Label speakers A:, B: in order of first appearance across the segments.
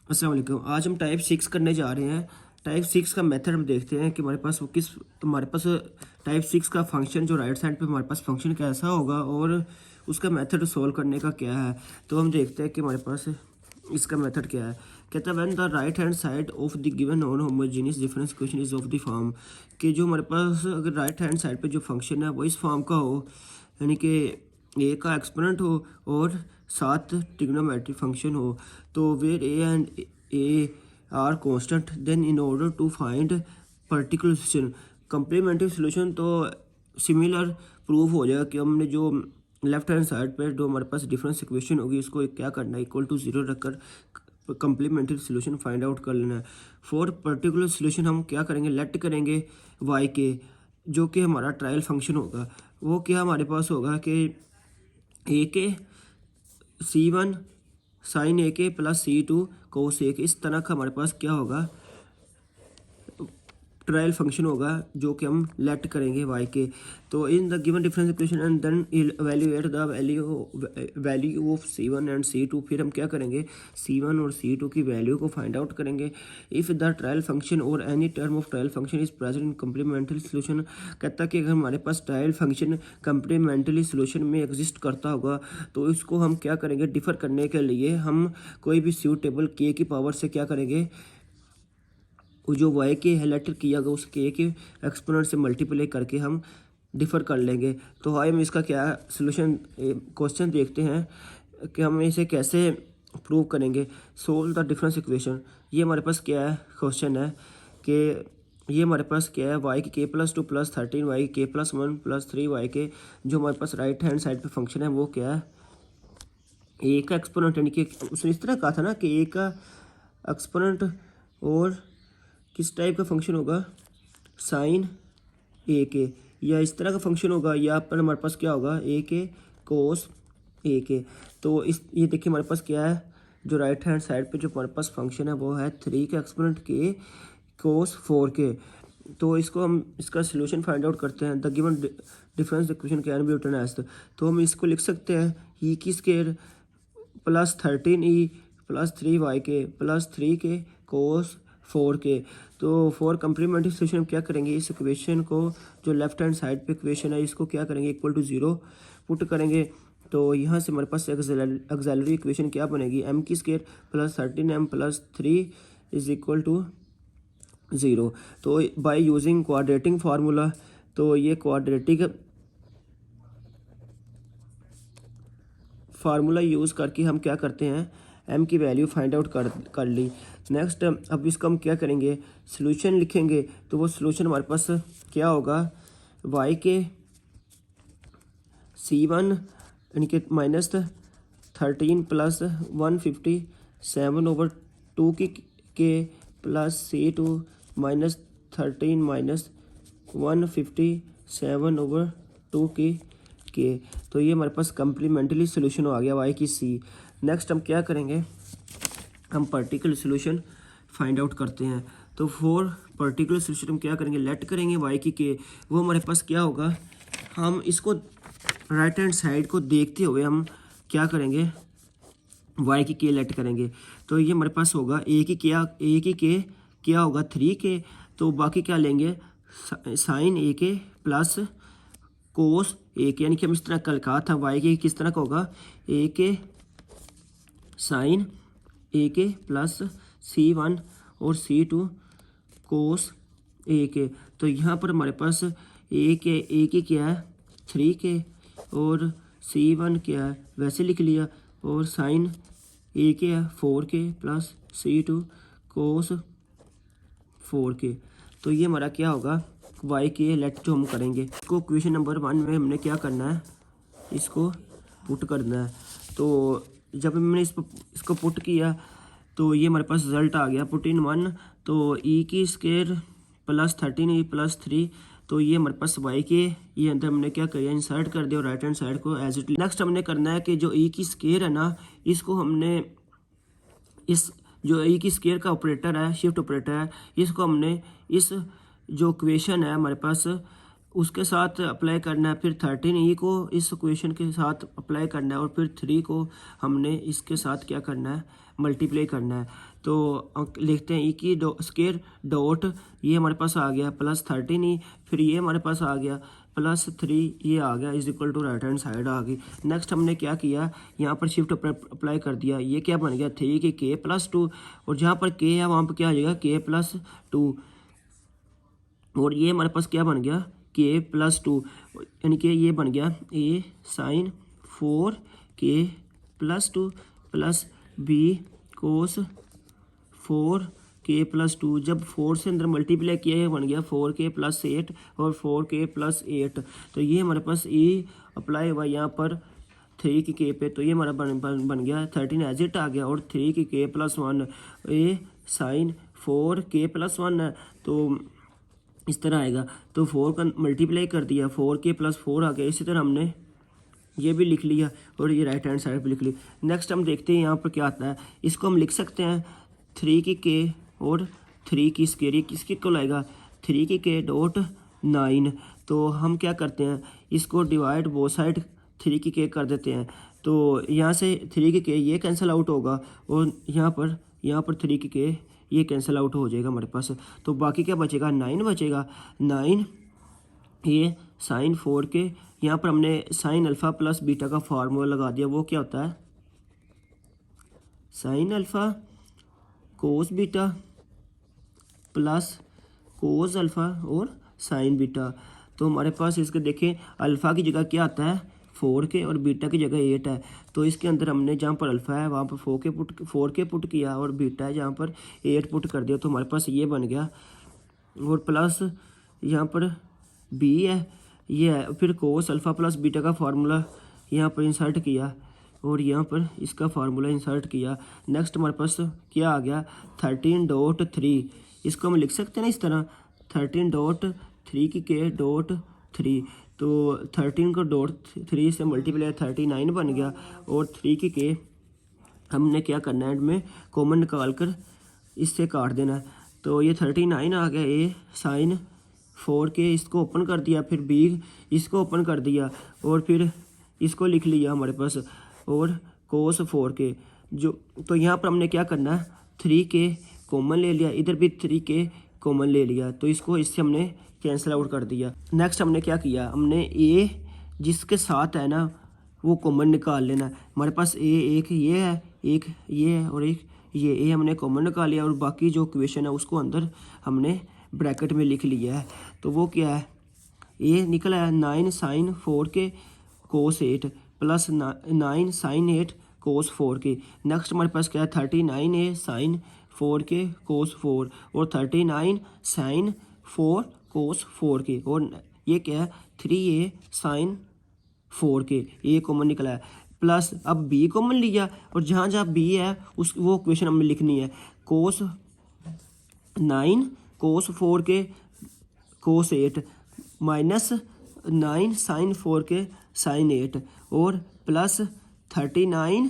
A: अस्सलाम वालेकुम। आज हम टाइप 6 करने जा रहे हैं। टाइप 6 का मेथड हम देखते हैं कि हमारे पास टाइप 6 का फंक्शन जो राइट साइड पे हमारे पास फंक्शन कैसा होगा और उसका मेथड सॉल्व करने का क्या है। तो हम देखते हैं कि हमारे पास इसका मेथड क्या है। कहता है when the right hand side of the given non homogeneous difference equation is of the form, कि जो हमारे पास अगर राइट हैंड साइड पे जो फंक्शन है वो इस फॉर्म का हो, यानी कि ए का एक्सपोनेंट हो और साथ ट्रिग्नोमेट्रिक फंक्शन हो, तो where a and a are constant, then in order to find particular solution, complementary solution, तो सिमिलर प्रूफ हो जाएगा कि हमने जो लेफ्ट हैंड साइड पर जो हमारे पास डिफरेंस इक्वेशन होगी इसको क्या करना है, इक्वल टू जीरो रखकर कम्प्लीमेंट्री सोल्यूशन फाइंड आउट कर लेना है। फॉर पर्टिकुलर सोल्यूशन हम क्या करेंगे, लेट करेंगे वाई के, जो कि हमारा ट्रायल फंक्शन होगा, वो क्या हमारे पास होगा कि ए के C1 साइन ए के प्लस C2 कोस ए के, इस तरह का हमारे पास क्या होगा, ट्रायल फंक्शन होगा जो कि हम लेट करेंगे वाई के। तो in the given difference equation and then evaluate the value of C1 and C2, फिर हम क्या करेंगे, C1 और C2 की वैल्यू को फाइंड आउट करेंगे। इफ़ द ट्रायल फंक्शन और any term of trial function is present in complementary solution, कहता है कि अगर हमारे पास ट्रायल फंक्शन कम्प्लीमेंट्री सोल्यूशन में एग्जिस्ट करता होगा तो इसको हम क्या करेंगे, डिफर करने के लिए हम कोई भी सूटेबल के की पावर से क्या करेंगे, वो जो वाई के है लेटर किया गया उस के एक्सपोनेंट से मल्टीप्लाई करके हम डिफ़र कर लेंगे। तो हम इसका क्या सोल्यूशन क्वेश्चन देखते हैं कि हम इसे कैसे प्रूव करेंगे। सोल्व द डिफरेंस इक्वेशन, ये हमारे पास क्या है, क्वेश्चन है कि ये हमारे पास क्या है, वाई के प्लस 2 प्लस 13 वाई के प्लस 1 प्लस 3 वाई के, जो हमारे पास राइट हैंड साइड पे फंक्शन है वो क्या है, ए का एक्सपोनेंट, यानी कि उसने इस तरह कहा था ना कि ए का एक्सपोनेंट और किस टाइप का फंक्शन होगा, साइन ए के, या इस तरह का फंक्शन होगा, या पर हमारे पास क्या होगा, ए के कोस ए के। तो इस ये देखिए हमारे पास क्या है, जो राइट हैंड साइड पे जो हमारे पास फंक्शन है वो है 3 का एक्सपोनेंट के कोस 4 के। तो इसको हम इसका सोल्यूशन फाइंड आउट करते हैं। The given difference equation can be written as, तो हम इसको लिख सकते हैं ई की square plus 13 E plus 3 y के प्लस 3 के कोस 4 के। तो फॉर कम्प्लीमेंट्री सोल्यूशन हम क्या करेंगे, इस इक्वेशन को जो लेफ्ट हैंड साइड पे इक्वेशन है इसको क्या करेंगे, इक्वल टू जीरो पुट करेंगे। तो यहाँ से हमारे पास एक्सेलरी इक्वेशन क्या बनेगी, एम की square plus 13m plus 3 is equal to zero. तो बाय यूजिंग क्वाड्रेटिक फार्मूला, तो ये क्वाड्रेटिक फार्मूला यूज़ करके हम क्या करते हैं, एम की वैल्यू फाइंड आउट कर ली। नेक्स्ट अब इसको हम क्या करेंगे, सोल्यूशन लिखेंगे। तो वो सोल्यूशन हमारे पास क्या होगा, वाई के C1 यानी कि माइनस 13 प्लस 157 ओवर 2 के plus C2 minus 13 minus 157 over 2 के। तो ये हमारे पास कम्प्लीमेंट्री सोल्यूशन आ गया वाई की सी। नेक्स्ट हम क्या करेंगे, हम पर्टिकुलर सोल्यूशन फाइंड आउट करते हैं। तो फॉर पर्टिकुलर सोल्यूशन हम क्या करेंगे, लेट करेंगे वाई की के, वो हमारे पास क्या होगा, हम इसको राइट हैंड साइड को देखते हुए हम क्या करेंगे, वाई की के लेट करेंगे। तो ये हमारे पास होगा ए की के क्या होगा 3 के, तो बाकी क्या लेंगे, साइन ए के प्लस कोस ए के, यानी कि हम इस तरह कल कहा था वाई के किस तरह का होगा, ए के साइन ए के प्लस C1 और C2 कोस ए के। तो यहाँ पर हमारे पास ए के क्या है 3 के और C1 क्या है वैसे लिख लिया, और साइन ए के है 4 के प्लस C2 कोस 4 के। तो ये हमारा क्या होगा, वाई के लेट जो हम करेंगे, इसको क्वेश्चन नंबर 1 में हमने क्या करना है, इसको पुट करना है। तो जब हमने इसको पुट किया तो ये हमारे पास रिजल्ट आ गया, पुट इन 1, तो ई की स्केयर प्लस 13 ई प्लस 3, तो ये हमारे पास वाई के ये अंदर हमने क्या किया, इंसर्ट कर दिया राइट हैंड साइड को एज इट। नेक्स्ट हमने करना है कि जो ई की स्केयर है ना, इसको हमने इस जो ई की स्केयर का ऑपरेटर है, शिफ्ट ऑपरेटर है, इसको हमने इस जो इक्वेशन है हमारे पास उसके साथ अप्लाई करना है, फिर 13 को इस इक्वेशन के साथ अप्लाई करना है, और फिर 3 को हमने इसके साथ क्या करना है, मल्टीप्लाई करना है। तो लिखते हैं ई की स्केयर डॉट ये हमारे पास आ गया +13 ही, फिर ये हमारे पास आ गया +3 ये आ गया is equal to right hand side आ गई। नेक्स्ट हमने क्या किया, यहाँ पर शिफ्ट अप्लाई कर दिया, ये क्या बन गया 3 की k+2 और जहाँ पर k है वहाँ पर क्या आ जाएगा k+2 और ये हमारे पास क्या बन गया k+2 यानी कि ये बन गया a sin 4k+2 plus b cos 4k+2। जब 4 से अंदर मल्टीप्लाई किया है बन गया 4k+8 और 4k+8। तो ये हमारे पास e अप्लाई हुआ यहाँ पर 3 की k पे, तो ये हमारा बन गया 13 एज इट आ गया और 3 की k+1 a sin 4k+1 है तो इस तरह आएगा। तो 4 का मल्टीप्लाई कर दिया 4k+4 आ गया। इसी तरह हमने ये भी लिख लिया और ये राइट हैंड साइड पे लिख ली। नेक्स्ट हम देखते हैं यहाँ पर क्या आता है, इसको हम लिख सकते हैं 3 की k और 3 की स्केयर, ये किसके को लाएगा 3 की k डॉट 9। तो हम क्या करते हैं इसको डिवाइड बोथ साइड 3 की k कर देते हैं। तो यहाँ से 3 की k ये कैंसिल आउट होगा और यहाँ पर 3 की k ये कैंसिल आउट हो जाएगा हमारे पास। तो बाकी क्या बचेगा 9 बचेगा। 9 ये साइन 4k, यहाँ पर हमने साइन अल्फ़ा प्लस बीटा का फार्मूला लगा दिया, वो क्या होता है sine alpha cos beta plus cos alpha और साइन बीटा। तो हमारे पास इसके देखें अल्फ़ा की जगह क्या आता है 4k और बीटा की जगह 8 है। तो इसके अंदर हमने जहाँ पर अल्फ़ा है वहाँ पर 4k पुट किया और बीटा है जहाँ पर 8 पुट कर दिया, तो हमारे पास ये बन गया। और प्लस यहाँ पर b है ये है, फिर कोस अल्फ़ा प्लस बीटा का फार्मूला यहाँ पर इंसर्ट किया और यहाँ पर इसका फार्मूला इंसर्ट किया। नेक्स्ट हमारे पास क्या आ गया 13.3, इसको हम लिख सकते हैं ना इस तरह 13.3 की k डॉट 3। तो 13 को डॉट 3 से मल्टीप्लाई 39 बन गया और 3 की k हमने क्या करना है में कॉमन निकाल कर इससे काट देना है। तो ये 39 आ गया a साइन 4k, इसको ओपन कर दिया, फिर b इसको ओपन कर दिया और फिर इसको लिख लिया हमारे पास और कोस 4k जो। तो यहाँ पर हमने क्या करना है 3k कॉमन ले लिया, इधर भी 3k कॉमन ले लिया, तो इसको इससे हमने कैंसिल आउट कर दिया। नेक्स्ट हमने क्या किया, हमने a जिसके साथ है ना वो कॉमन निकाल लेना। हमारे पास a एक ये है, एक ये है और एक ये a हमने कॉमन निकाल लिया और बाकी जो इक्वेशन है उसको अंदर हमने ब्रैकेट में लिख लिया है। तो वो क्या है a निकला है 9 साइन 4k कोस 8 प्लस 9 साइन 8 कोस 4k। नेक्स्ट हमारे पास क्या है 39a साइन 4k कोस 4 और 39 साइन 4 कोस 4k और ये क्या है 3a sign 4k, a common निकला है। प्लस अब b कॉमन लिया और जहाँ जहाँ b है उस वो इक्वेशन हमें लिखनी है कोस 9 कोस 4k कोस 8 माइनस 9 साइन 4k साइन 8 और प्लस 39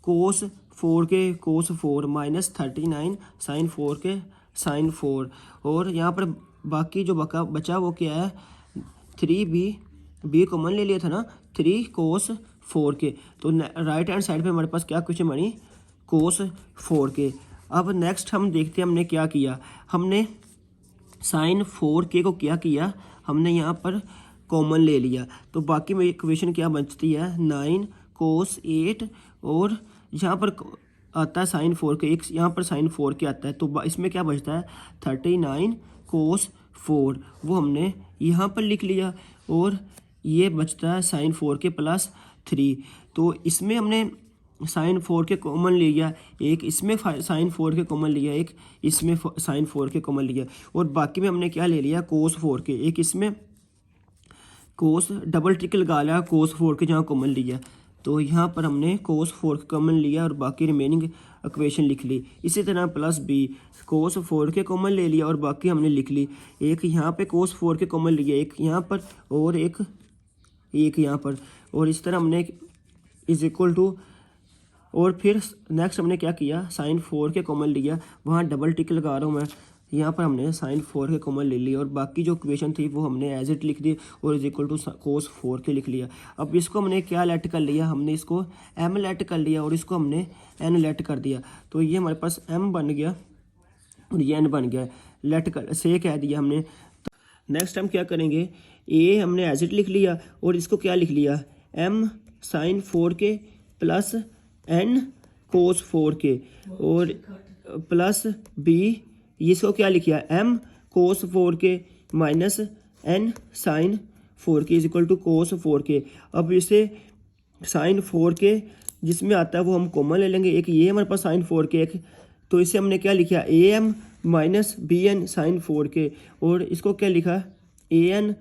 A: कोस 4k कोस 4 माइनस 39 साइन 4k साइन 4 और यहाँ पर बाकी जो बचा वो क्या है 3b कॉमन ले लिया था ना 3 कोस 4k। तो राइट हैंड साइड पे हमारे पास क्या क्वेश्चन बनी कोस 4k। अब नेक्स्ट हम देखते हैं हमने क्या किया, हमने साइन 4k को क्या किया हमने यहाँ पर कॉमन ले लिया। तो बाकी में इक्वेशन क्या बचती है 9 कोस 8 और यहाँ पर आता है साइन 4k, एक यहाँ पर साइन 4k आता है। तो इसमें क्या बचता है 39 कोस 4 वो हमने यहाँ पर लिख लिया और ये बचता है साइन 4k प्लस 3। तो इसमें हमने साइन 4k कॉमन लिया, एक इसमें साइन 4k कॉमन लिया, एक इसमें साइन 4k कॉमन लिया और बाकी में हमने क्या ले लिया कोस 4k, एक इसमें कोस डबल ट्रिक लगा लिया कोस 4k जहाँ कॉमन लिया। तो यहाँ पर हमने कोस 4k कॉमन लिया और बाकी रिमेनिंग इक्वेशन लिख ली। इसी तरह प्लस b कोस 4k कॉमन ले लिया और बाकी हमने लिख ली, एक यहाँ पे कोस 4k कॉमन लिया, एक यहाँ पर और एक यहाँ पर और इस तरह हमने इज इक्वल टू और फिर नेक्स्ट हमने क्या किया साइन 4k कॉमन लिया, वहाँ डबल टिक लगा रहा हूँ मैं यहाँ पर हमने साइन 4 के कॉमन ले लिया और बाकी जो इक्वेशन थी वो हमने एज इट लिख दी और इज इक्वल टू कोस 4 के लिख लिया। अब इसको हमने क्या लेट कर लिया, हमने इसको m लेट कर लिया और इसको हमने n लेट कर दिया। तो ये हमारे पास m बन गया और ये n बन गया, लेट कर से कह दिया हमने। तो नेक्स्ट हम क्या करेंगे, a हमने एज इट लिख लिया और इसको क्या लिख लिया, m साइन 4 के प्लस n कोस 4 के और प्लस b, इसको क्या लिखा m कोस 4 के माइनस n साइन 4 के इज इक्वल टू कोस 4 के। अब इसे साइन 4 के जिसमें आता है वो हम कॉमन ले लेंगे, एक ये हमारे पास साइन 4 के, एक तो इसे हमने क्या लिखा A M minus B N sine 4 के और इसको क्या लिखा A N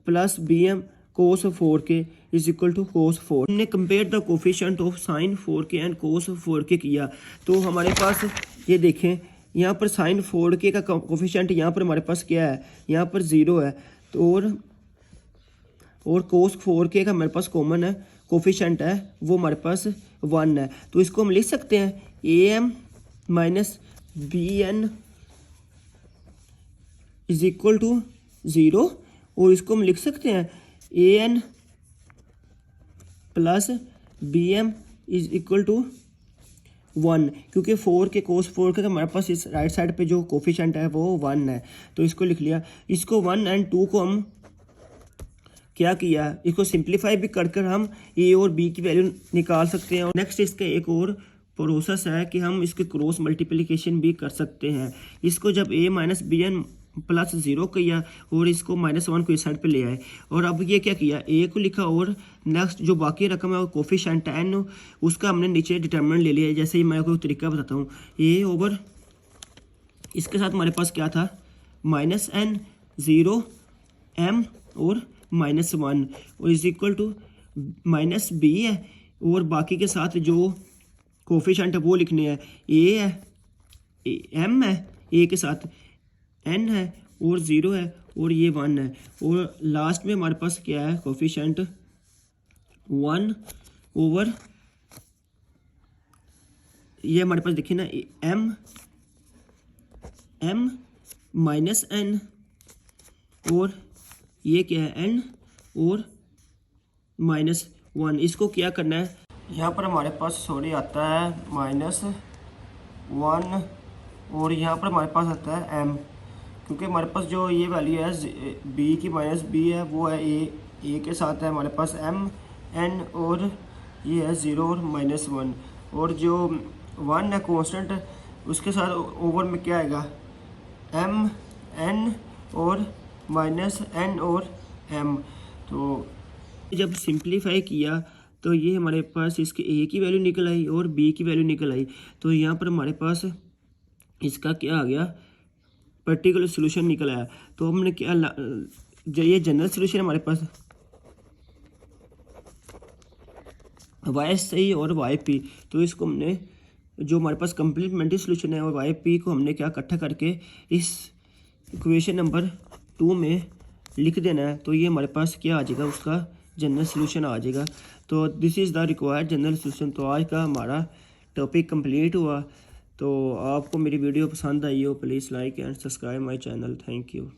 A: plus B M cos 4 के इज इक्वल टू कोस 4। हमने compare the coefficient of sine 4 के एंड कोस 4 के किया तो हमारे पास ये देखें यहाँ पर साइन 4 के का कोफिशिएंट यहाँ पर हमारे पास क्या है, यहाँ पर 0 है तो और कोस 4 के का हमारे पास कॉमन है कोफिशिएंट है वो हमारे पास 1 है। तो इसको हम लिख सकते हैं A M minus B N is equal to 0 और इसको हम लिख सकते हैं A N plus B M is equal to 1 क्योंकि 4 के कोस 4 के हमारे पास इस राइट साइड पे जो कोफिशिएंट है वो 1 है तो इसको लिख लिया। इसको 1 एंड 2 को हम क्या किया, इसको सिंप्लीफाई भी कर हम ए और बी की वैल्यू निकाल सकते हैं। और नेक्स्ट इसका एक और प्रोसेस है कि हम इसके क्रॉस मल्टीप्लिकेशन भी कर सकते हैं। इसको जब ए माइनस बी एन प्लस 0 किया और इसको -1 को इस साइड पे ले आए और अब ये क्या किया, ए को लिखा और नेक्स्ट जो बाकी रकम है वो कोफिशिएंट एन उसका हमने नीचे डिटर्मिनेंट ले लिया। जैसे ही मैं कोई तरीका बताता हूँ, ए ओवर इसके साथ हमारे पास क्या था माइनस एन 0 एम और -1 और is equal to minus B है और बाकी के साथ जो कोफिशिएंट है वो लिखने हैं, ए है एम है, ए के साथ n है और 0 है और ये 1 है और लास्ट में हमारे पास क्या है कोफिशिएंट 1 ओवर ये हमारे पास देखिए ना m माइनस n और ये क्या है n और -1। इसको क्या करना है, यहाँ पर हमारे पास आता है -1 और यहाँ पर हमारे पास आता है m क्योंकि हमारे पास जो ये वैल्यू है b की माइनस b है वो है a के साथ है हमारे पास m n और ये है 0 और -1 और जो 1 है कांस्टेंट उसके साथ ओवर में क्या आएगा m n और -n और m। तो जब सिंप्लीफाई किया तो ये हमारे पास इसके a की वैल्यू निकल आई और b की वैल्यू निकल आई तो यहाँ पर हमारे पास इसका क्या आ गया पर्टिकुलर सोल्यूशन निकल आया। तो हमने क्या जो ये जनरल सोल्यूशन हमारे पास वाई सही और वाई पी, तो इसको हमने जो हमारे पास कंप्लीमेंट्री सोल्यूशन है और वाई पी को हमने क्या इकट्ठा करके इस इक्वेशन नंबर 2 में लिख देना है। तो ये हमारे पास क्या आ जाएगा, उसका जनरल सोल्यूशन आ जाएगा। तो this is the required general solution. तो आज का हमारा टॉपिक कंप्लीट हुआ। तो आपको मेरी वीडियो पसंद आई हो please like and subscribe my channel. Thank you.